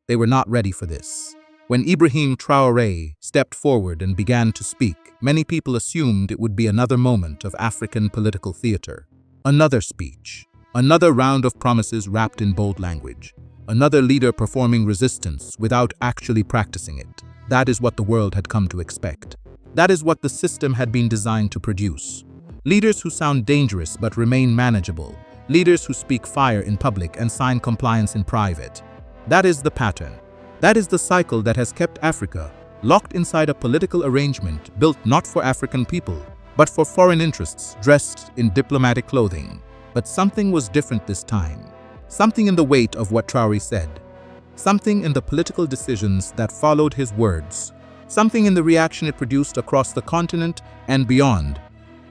They were not ready for this. When Ibrahim Traoré stepped forward and began to speak, many people assumed it would be another moment of African political theater. Another speech, another round of promises wrapped in bold language, another leader performing resistance without actually practicing it. That is what the world had come to expect. That is what the system had been designed to produce. Leaders who sound dangerous but remain manageable. Leaders who speak fire in public and sign compliance in private. That is the pattern. That is the cycle that has kept Africa locked inside a political arrangement built not for African people, but for foreign interests dressed in diplomatic clothing. But something was different this time. Something in the weight of what Traoré said. Something in the political decisions that followed his words. Something in the reaction it produced across the continent and beyond.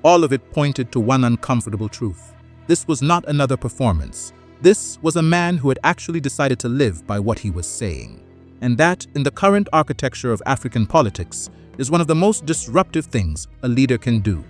All of it pointed to one uncomfortable truth. This was not another performance. This was a man who had actually decided to live by what he was saying. And that, in the current architecture of African politics, is one of the most disruptive things a leader can do.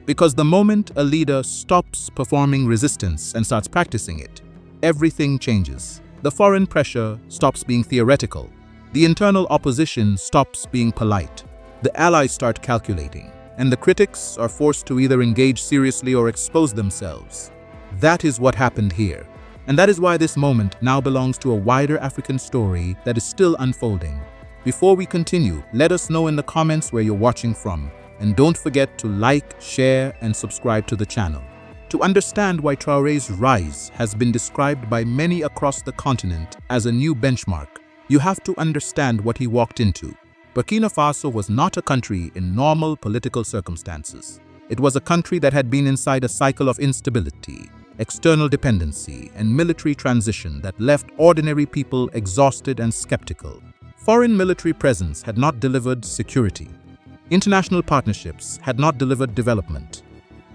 Because the moment a leader stops performing resistance and starts practicing it, everything changes. The foreign pressure stops being theoretical. The internal opposition stops being polite. The allies start calculating, and the critics are forced to either engage seriously or expose themselves. That is what happened here. And that is why this moment now belongs to a wider African story that is still unfolding. Before we continue, let us know in the comments where you're watching from. And don't forget to like, share, and subscribe to the channel. To understand why Traoré's rise has been described by many across the continent as a new benchmark, you have to understand what he walked into. Burkina Faso was not a country in normal political circumstances. It was a country that had been inside a cycle of instability, external dependency, and military transition that left ordinary people exhausted and skeptical. Foreign military presence had not delivered security. International partnerships had not delivered development.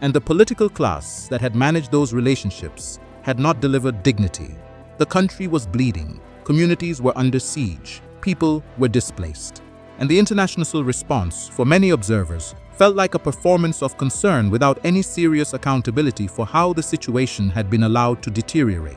And the political class that had managed those relationships had not delivered dignity. The country was bleeding. Communities were under siege. People were displaced. And the international response, for many observers, felt like a performance of concern without any serious accountability for how the situation had been allowed to deteriorate.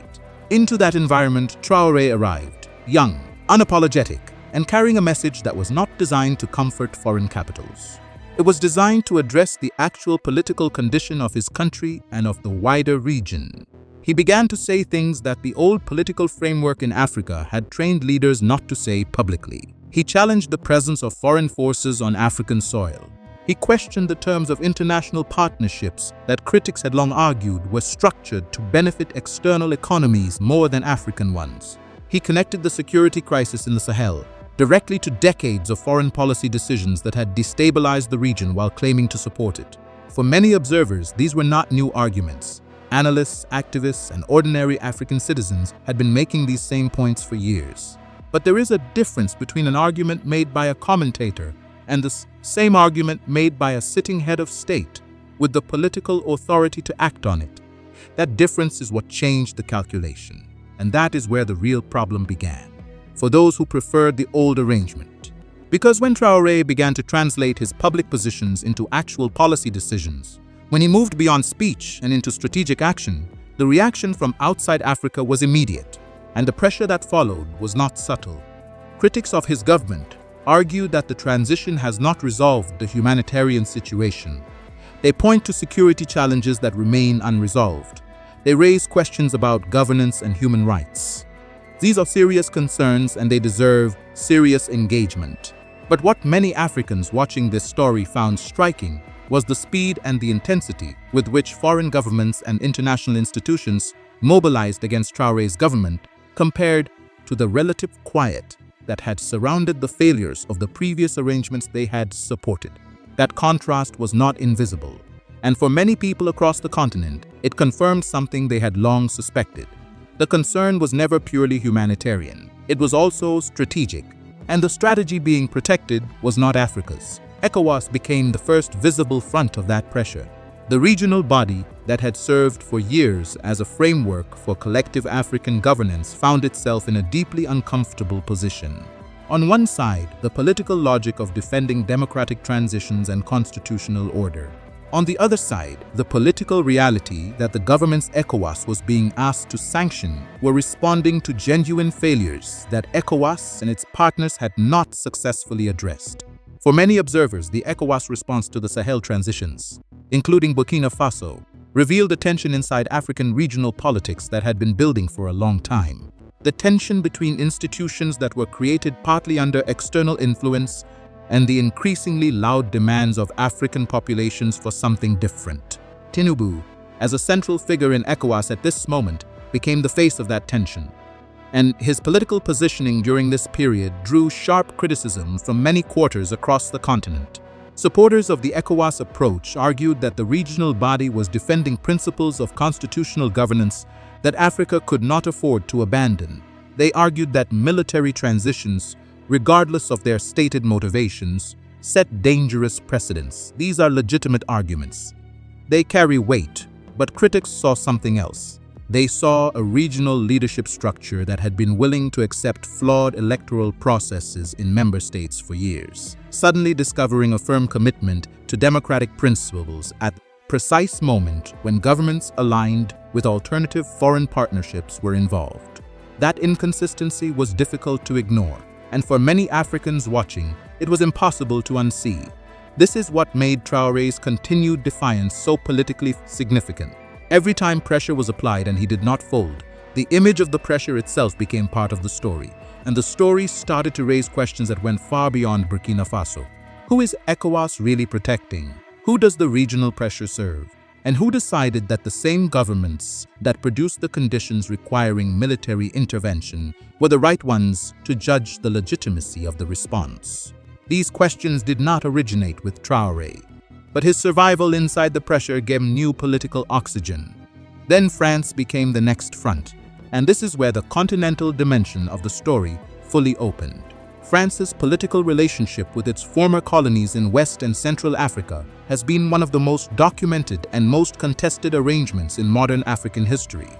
Into that environment, Traoré arrived, young, unapologetic, and carrying a message that was not designed to comfort foreign capitals. It was designed to address the actual political condition of his country and of the wider region. He began to say things that the old political framework in Africa had trained leaders not to say publicly. He challenged the presence of foreign forces on African soil. He questioned the terms of international partnerships that critics had long argued were structured to benefit external economies more than African ones. He connected the security crisis in the Sahel directly to decades of foreign policy decisions that had destabilized the region while claiming to support it. For many observers, these were not new arguments. Analysts, activists, and ordinary African citizens had been making these same points for years. But there is a difference between an argument made by a commentator and the same argument made by a sitting head of state with the political authority to act on it. That difference is what changed the calculation, and that is where the real problem began, for those who preferred the old arrangement. Because when Traoré began to translate his public positions into actual policy decisions, when he moved beyond speech and into strategic action, the reaction from outside Africa was immediate, and the pressure that followed was not subtle. Critics of his government argued that the transition has not resolved the humanitarian situation. They point to security challenges that remain unresolved. They raise questions about governance and human rights. These are serious concerns and they deserve serious engagement. But what many Africans watching this story found striking was the speed and the intensity with which foreign governments and international institutions mobilized against Traoré's government compared to the relative quiet that had surrounded the failures of the previous arrangements they had supported. That contrast was not invisible, and for many people across the continent, it confirmed something they had long suspected. The concern was never purely humanitarian. It was also strategic, and the strategy being protected was not Africa's. ECOWAS became the first visible front of that pressure. The regional body that had served for years as a framework for collective African governance found itself in a deeply uncomfortable position. On one side, the political logic of defending democratic transitions and constitutional order. On the other side, the political reality that the government's ECOWAS was being asked to sanction were responding to genuine failures that ECOWAS and its partners had not successfully addressed. For many observers, the ECOWAS response to the Sahel transitions, including Burkina Faso, revealed a tension inside African regional politics that had been building for a long time. The tension between institutions that were created partly under external influence and the increasingly loud demands of African populations for something different. Tinubu, as a central figure in ECOWAS at this moment, became the face of that tension. And his political positioning during this period drew sharp criticism from many quarters across the continent. Supporters of the ECOWAS approach argued that the regional body was defending principles of constitutional governance that Africa could not afford to abandon. They argued that military transitions, regardless of their stated motivations, set dangerous precedents. These are legitimate arguments. They carry weight, but critics saw something else. They saw a regional leadership structure that had been willing to accept flawed electoral processes in member states for years, suddenly discovering a firm commitment to democratic principles at the precise moment when governments aligned with alternative foreign partnerships were involved. That inconsistency was difficult to ignore, and for many Africans watching, it was impossible to unsee. This is what made Traoré's continued defiance so politically significant. Every time pressure was applied and he did not fold, the image of the pressure itself became part of the story, and the story started to raise questions that went far beyond Burkina Faso. Who is ECOWAS really protecting? Who does the regional pressure serve? And who decided that the same governments that produced the conditions requiring military intervention were the right ones to judge the legitimacy of the response? These questions did not originate with Traoré, but his survival inside the pressure gave him new political oxygen. Then France became the next front, and this is where the continental dimension of the story fully opened. France's political relationship with its former colonies in West and Central Africa has been one of the most documented and most contested arrangements in modern African history.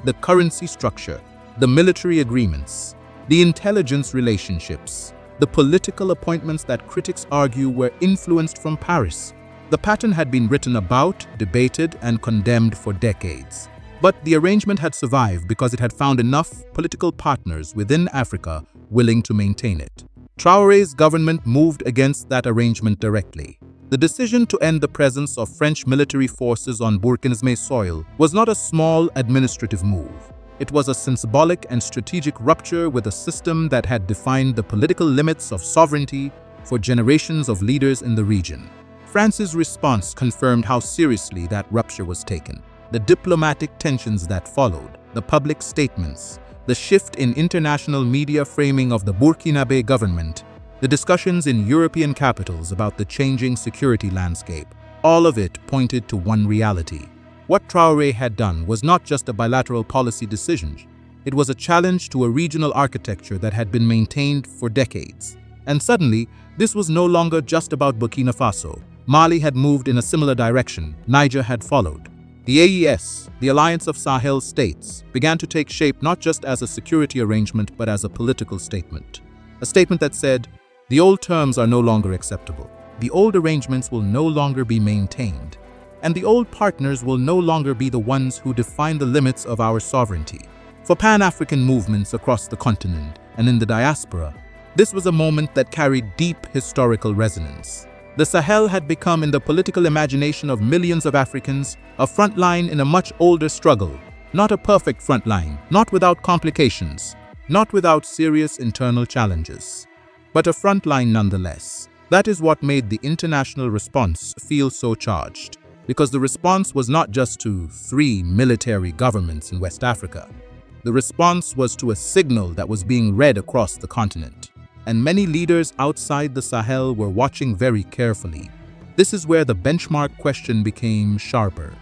The currency structure, the military agreements, the intelligence relationships, the political appointments that critics argue were influenced from Paris. The pattern had been written about, debated, and condemned for decades. But the arrangement had survived because it had found enough political partners within Africa willing to maintain it. Traoré's government moved against that arrangement directly. The decision to end the presence of French military forces on Burkina's soil was not a small administrative move. It was a symbolic and strategic rupture with a system that had defined the political limits of sovereignty for generations of leaders in the region. France's response confirmed how seriously that rupture was taken. The diplomatic tensions that followed, the public statements, the shift in international media framing of the Burkinabe government, the discussions in European capitals about the changing security landscape, all of it pointed to one reality. What Traoré had done was not just a bilateral policy decision. It was a challenge to a regional architecture that had been maintained for decades. And suddenly, this was no longer just about Burkina Faso. Mali had moved in a similar direction. Niger had followed. The AES, the Alliance of Sahel States, began to take shape not just as a security arrangement but as a political statement. A statement that said, the old terms are no longer acceptable. The old arrangements will no longer be maintained. And the old partners will no longer be the ones who define the limits of our sovereignty. For Pan-African movements across the continent and in the diaspora, this was a moment that carried deep historical resonance. The Sahel had become, in the political imagination of millions of Africans, a front line in a much older struggle. Not a perfect front line, not without complications, not without serious internal challenges, but a front line nonetheless. That is what made the international response feel so charged, because the response was not just to 3 military governments in West Africa. The response was to a signal that was being read across the continent. And many leaders outside the Sahel were watching very carefully. This is where the benchmark question became sharper,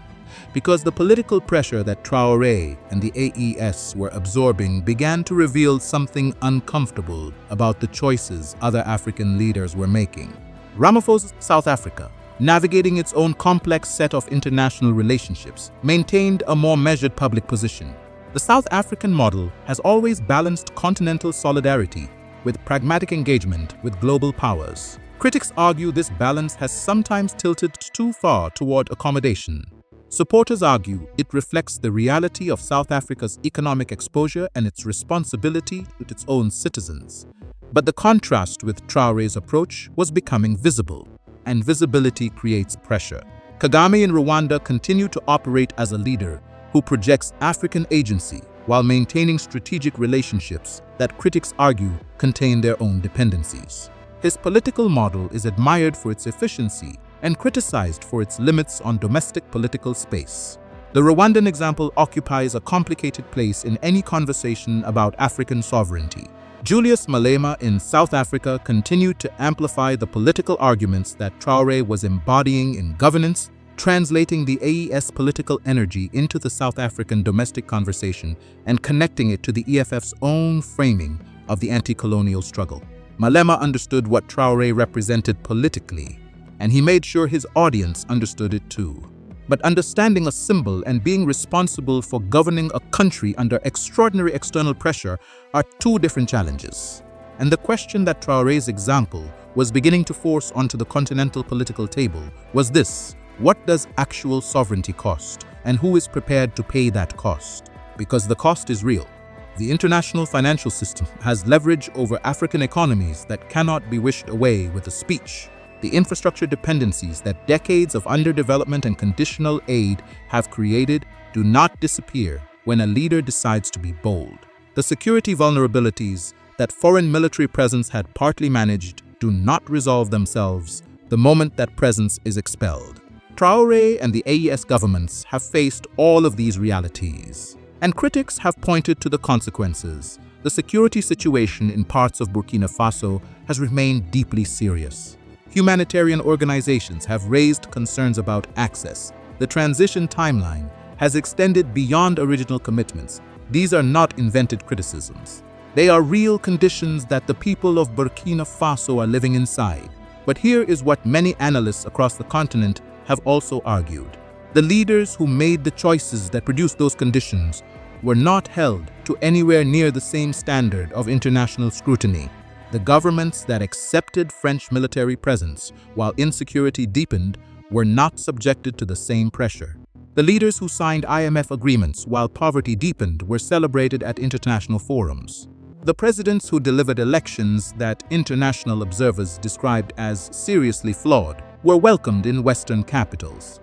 because the political pressure that Traoré and the AES were absorbing began to reveal something uncomfortable about the choices other African leaders were making. Ramaphosa's South Africa, navigating its own complex set of international relationships, maintained a more measured public position. The South African model has always balanced continental solidarity with pragmatic engagement with global powers. Critics argue this balance has sometimes tilted too far toward accommodation. Supporters argue it reflects the reality of South Africa's economic exposure and its responsibility to its own citizens. But the contrast with Traoré's approach was becoming visible, and visibility creates pressure. Kagame in Rwanda continued to operate as a leader who projects African agency while maintaining strategic relationships that critics argue contain their own dependencies. His political model is admired for its efficiency and criticized for its limits on domestic political space. The Rwandan example occupies a complicated place in any conversation about African sovereignty. Julius Malema in South Africa continued to amplify the political arguments that Traoré was embodying in governance, translating the AES political energy into the South African domestic conversation and connecting it to the EFF's own framing of the anti-colonial struggle. Malema understood what Traoré represented politically, and he made sure his audience understood it too. But understanding a symbol and being responsible for governing a country under extraordinary external pressure are two different challenges. And the question that Traoré's example was beginning to force onto the continental political table was this: what does actual sovereignty cost, and who is prepared to pay that cost? Because the cost is real. The international financial system has leverage over African economies that cannot be wished away with a speech. The infrastructure dependencies that decades of underdevelopment and conditional aid have created do not disappear when a leader decides to be bold. The security vulnerabilities that foreign military presence had partly managed do not resolve themselves the moment that presence is expelled. Traoré and the AES governments have faced all of these realities, and critics have pointed to the consequences. The security situation in parts of Burkina Faso has remained deeply serious. Humanitarian organizations have raised concerns about access. The transition timeline has extended beyond original commitments. These are not invented criticisms. They are real conditions that the people of Burkina Faso are living inside. But here is what many analysts across the continent have also argued. The leaders who made the choices that produced those conditions were not held to anywhere near the same standard of international scrutiny. The governments that accepted French military presence while insecurity deepened were not subjected to the same pressure. The leaders who signed IMF agreements while poverty deepened were celebrated at international forums. The presidents who delivered elections that international observers described as seriously flawed were welcomed in Western capitals.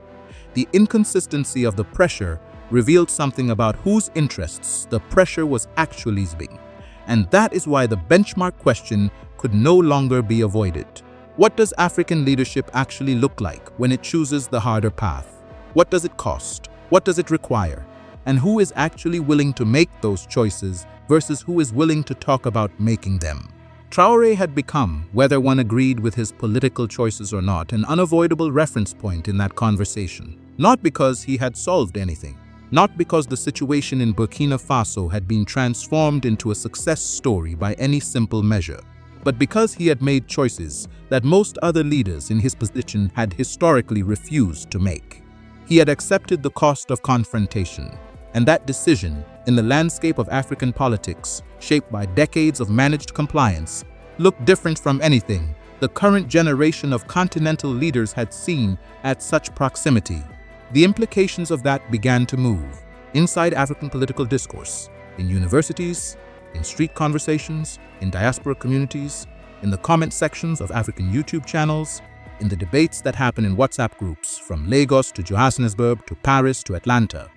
The inconsistency of the pressure revealed something about whose interests the pressure was actually serving. And that is why the benchmark question could no longer be avoided. What does African leadership actually look like when it chooses the harder path? What does it cost? What does it require? And who is actually willing to make those choices versus who is willing to talk about making them? Traoré had become, whether one agreed with his political choices or not, an unavoidable reference point in that conversation. Not because he had solved anything, not because the situation in Burkina Faso had been transformed into a success story by any simple measure, but because he had made choices that most other leaders in his position had historically refused to make. He had accepted the cost of confrontation, and that decision, in the landscape of African politics, shaped by decades of managed compliance, looked different from anything the current generation of continental leaders had seen at such proximity. The implications of that began to move inside African political discourse, in universities, in street conversations, in diaspora communities, in the comment sections of African YouTube channels, in the debates that happen in WhatsApp groups from Lagos to Johannesburg to Paris to Atlanta.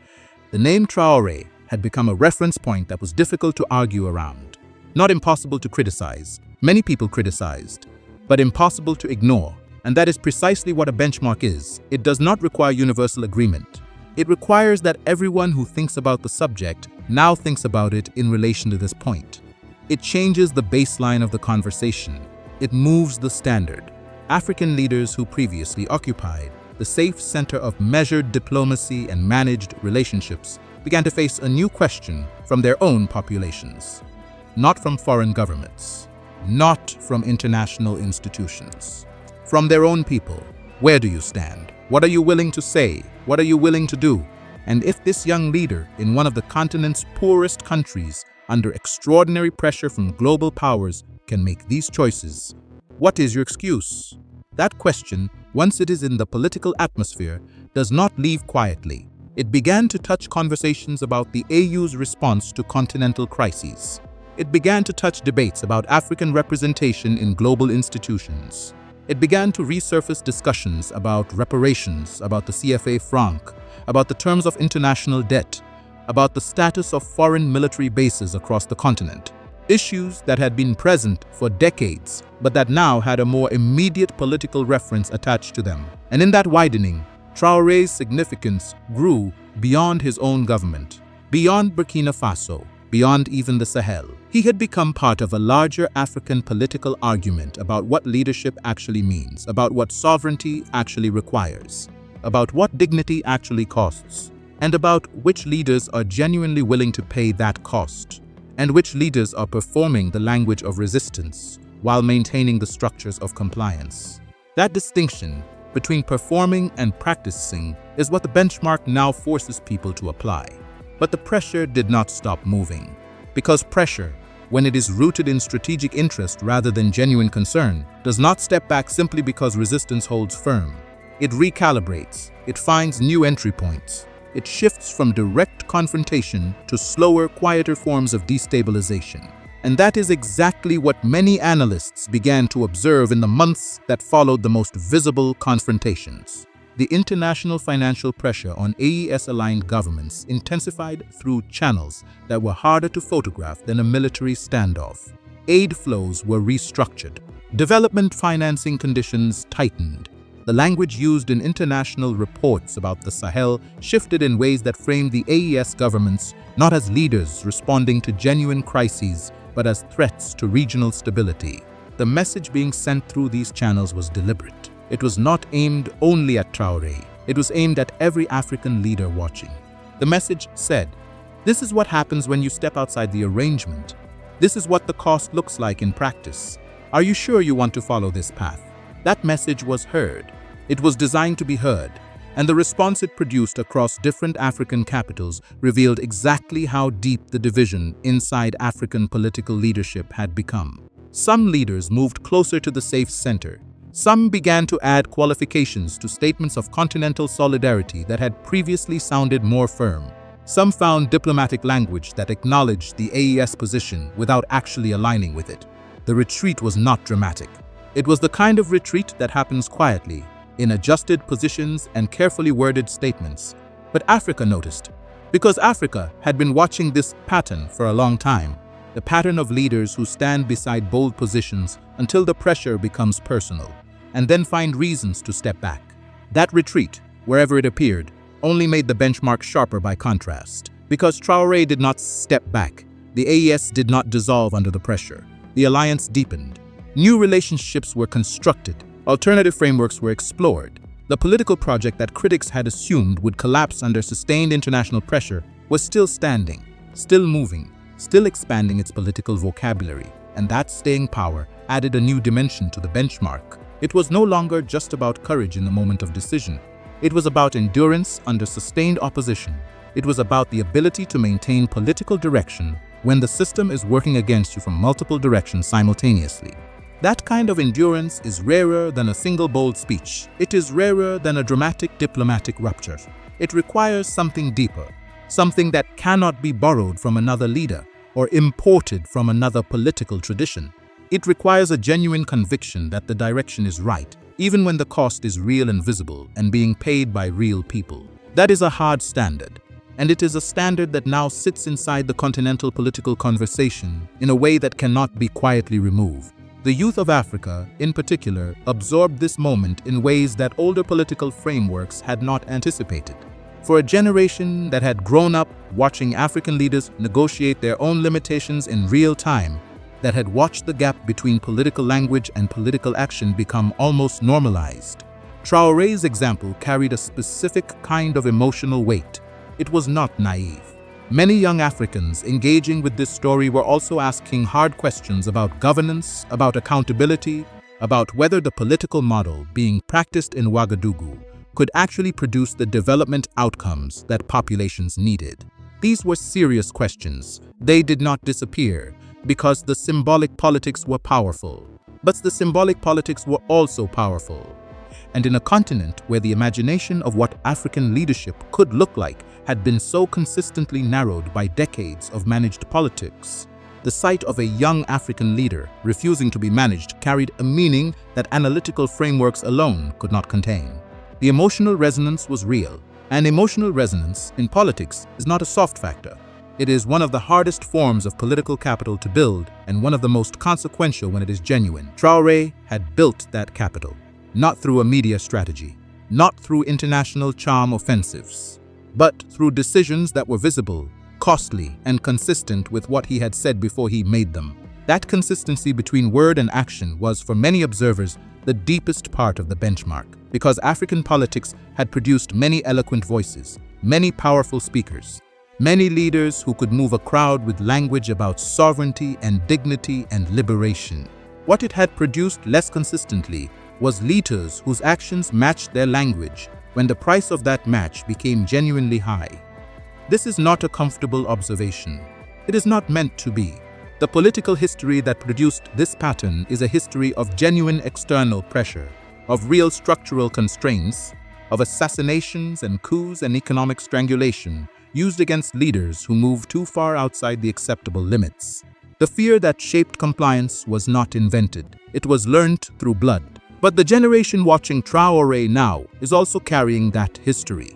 The name Traoré had become a reference point that was difficult to argue around. Not impossible to criticize. Many people criticized, but impossible to ignore. And that is precisely what a benchmark is. It does not require universal agreement. It requires that everyone who thinks about the subject now thinks about it in relation to this point. It changes the baseline of the conversation. It moves the standard. African leaders who previously occupied the safe center of measured diplomacy and managed relationships began to face a new question from their own populations. Not from foreign governments, not from international institutions. From their own people. Where do you stand? What are you willing to say? What are you willing to do? And if this young leader in one of the continent's poorest countries, under extraordinary pressure from global powers, can make these choices, What is your excuse? That question, once it is in the political atmosphere, does not leave quietly. It began to touch conversations about the AU's response to continental crises. It began to touch debates about African representation in global institutions. It began to resurface discussions about reparations, about the CFA franc, about the terms of international debt, about the status of foreign military bases across the continent. Issues that had been present for decades, but that now had a more immediate political reference attached to them. And in that widening, Traoré's significance grew beyond his own government, beyond Burkina Faso, beyond even the Sahel. He had become part of a larger African political argument about what leadership actually means, about what sovereignty actually requires, about what dignity actually costs, and about which leaders are genuinely willing to pay that cost, and which leaders are performing the language of resistance while maintaining the structures of compliance. That distinction between performing and practicing is what the benchmark now forces people to apply. But the pressure did not stop moving. Because pressure, when it is rooted in strategic interest rather than genuine concern, does not step back simply because resistance holds firm. It recalibrates, it finds new entry points. It shifts from direct confrontation to slower, quieter forms of destabilization. And that is exactly what many analysts began to observe in the months that followed the most visible confrontations. The international financial pressure on AES-aligned governments intensified through channels that were harder to photograph than a military standoff. Aid flows were restructured. Development financing conditions tightened. The language used in international reports about the Sahel shifted in ways that framed the AES governments not as leaders responding to genuine crises, but as threats to regional stability. The message being sent through these channels was deliberate. It was not aimed only at Traoré. It was aimed at every African leader watching. The message said, "This is what happens when you step outside the arrangement. This is what the cost looks like in practice. Are you sure you want to follow this path?" That message was heard. It was designed to be heard, and the response it produced across different African capitals revealed exactly how deep the division inside African political leadership had become. Some leaders moved closer to the safe center. Some began to add qualifications to statements of continental solidarity that had previously sounded more firm. Some found diplomatic language that acknowledged the AES position without actually aligning with it. The retreat was not dramatic. It was the kind of retreat that happens quietly, in adjusted positions and carefully worded statements. But Africa noticed, because Africa had been watching this pattern for a long time, the pattern of leaders who stand beside bold positions until the pressure becomes personal, and then find reasons to step back. That retreat, wherever it appeared, only made the benchmark sharper by contrast. Because Traoré did not step back, the AES did not dissolve under the pressure. The alliance deepened. New relationships were constructed. Alternative frameworks were explored. The political project that critics had assumed would collapse under sustained international pressure was still standing, still moving, still expanding its political vocabulary, and that staying power added a new dimension to the benchmark. It was no longer just about courage in the moment of decision. It was about endurance under sustained opposition. It was about the ability to maintain political direction when the system is working against you from multiple directions simultaneously. That kind of endurance is rarer than a single bold speech. It is rarer than a dramatic diplomatic rupture. It requires something deeper, something that cannot be borrowed from another leader or imported from another political tradition. It requires a genuine conviction that the direction is right, even when the cost is real and visible and being paid by real people. That is a hard standard, and it is a standard that now sits inside the continental political conversation in a way that cannot be quietly removed. The youth of Africa, in particular, absorbed this moment in ways that older political frameworks had not anticipated. For a generation that had grown up watching African leaders negotiate their own limitations in real time, that had watched the gap between political language and political action become almost normalized, Traoré's example carried a specific kind of emotional weight. It was not naive. Many young Africans engaging with this story were also asking hard questions about governance, about accountability, about whether the political model being practiced in Ouagadougou could actually produce the development outcomes that populations needed. These were serious questions. They did not disappear because the symbolic politics were powerful, But the symbolic politics were also powerful. And in a continent where the imagination of what African leadership could look like had been so consistently narrowed by decades of managed politics, the sight of a young African leader refusing to be managed carried a meaning that analytical frameworks alone could not contain. The emotional resonance was real, and emotional resonance in politics is not a soft factor. It is one of the hardest forms of political capital to build and one of the most consequential when it is genuine. Traoré had built that capital, not through a media strategy, not through international charm offensives, but through decisions that were visible, costly, and consistent with what he had said before he made them. That consistency between word and action was, for many observers, the deepest part of the benchmark, because African politics had produced many eloquent voices, many powerful speakers, many leaders who could move a crowd with language about sovereignty and dignity and liberation. What it had produced less consistently was leaders whose actions matched their language when the price of that match became genuinely high. This is not a comfortable observation. It is not meant to be. The political history that produced this pattern is a history of genuine external pressure, of real structural constraints, of assassinations and coups and economic strangulation used against leaders who moved too far outside the acceptable limits. The fear that shaped compliance was not invented. It was learned through blood. But the generation watching Traoré now is also carrying that history.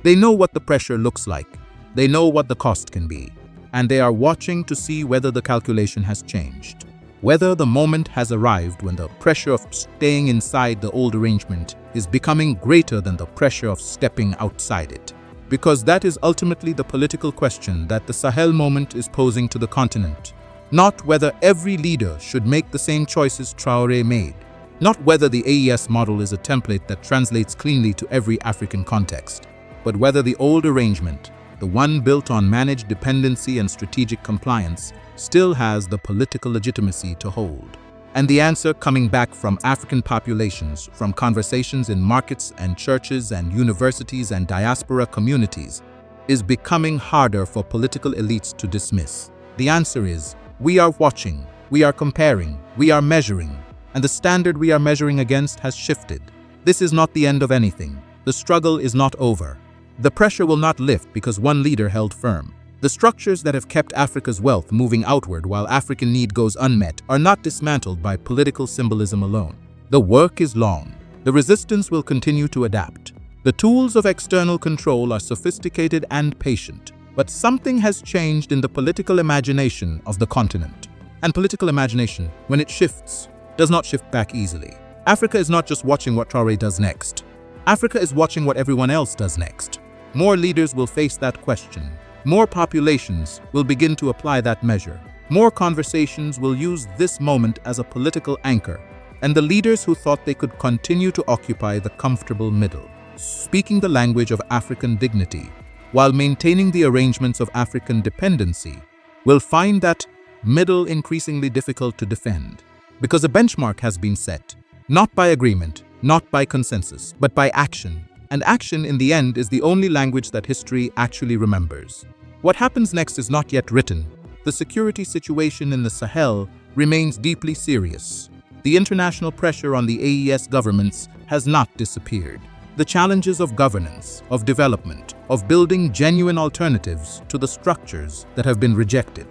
They know what the pressure looks like. They know what the cost can be. And they are watching to see whether the calculation has changed. Whether the moment has arrived when the pressure of staying inside the old arrangement is becoming greater than the pressure of stepping outside it. Because that is ultimately the political question that the Sahel moment is posing to the continent. Not whether every leader should make the same choices Traoré made. Not whether the AES model is a template that translates cleanly to every African context. But whether the old arrangement, the one built on managed dependency and strategic compliance, still has the political legitimacy to hold. And the answer, coming back from African populations, from conversations in markets and churches and universities and diaspora communities, is becoming harder for political elites to dismiss. The answer is, we are watching, we are comparing, we are measuring, and the standard we are measuring against has shifted. This is not the end of anything. The struggle is not over. The pressure will not lift because one leader held firm. The structures that have kept Africa's wealth moving outward while African need goes unmet are not dismantled by political symbolism alone. The work is long. The resistance will continue to adapt. The tools of external control are sophisticated and patient. But something has changed in the political imagination of the continent. And political imagination, when it shifts, does not shift back easily. Africa is not just watching what Traoré does next. Africa is watching what everyone else does next. More leaders will face that question. More populations will begin to apply that measure. More conversations will use this moment as a political anchor. And the leaders who thought they could continue to occupy the comfortable middle, speaking the language of African dignity, while maintaining the arrangements of African dependency, will find that middle increasingly difficult to defend. Because a benchmark has been set, not by agreement, not by consensus, but by action. And action, in the end, is the only language that history actually remembers. What happens next is not yet written. The security situation in the Sahel remains deeply serious. The international pressure on the AES governments has not disappeared. The challenges of governance, of development, of building genuine alternatives to the structures that have been rejected.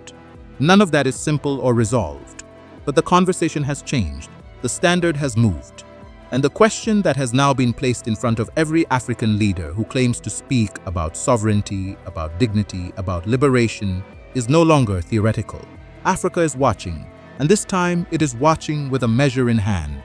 None of that is simple or resolved. But the conversation has changed. The standard has moved. And the question that has now been placed in front of every African leader who claims to speak about sovereignty, about dignity, about liberation, is no longer theoretical. Africa is watching, and this time it is watching with a measure in hand.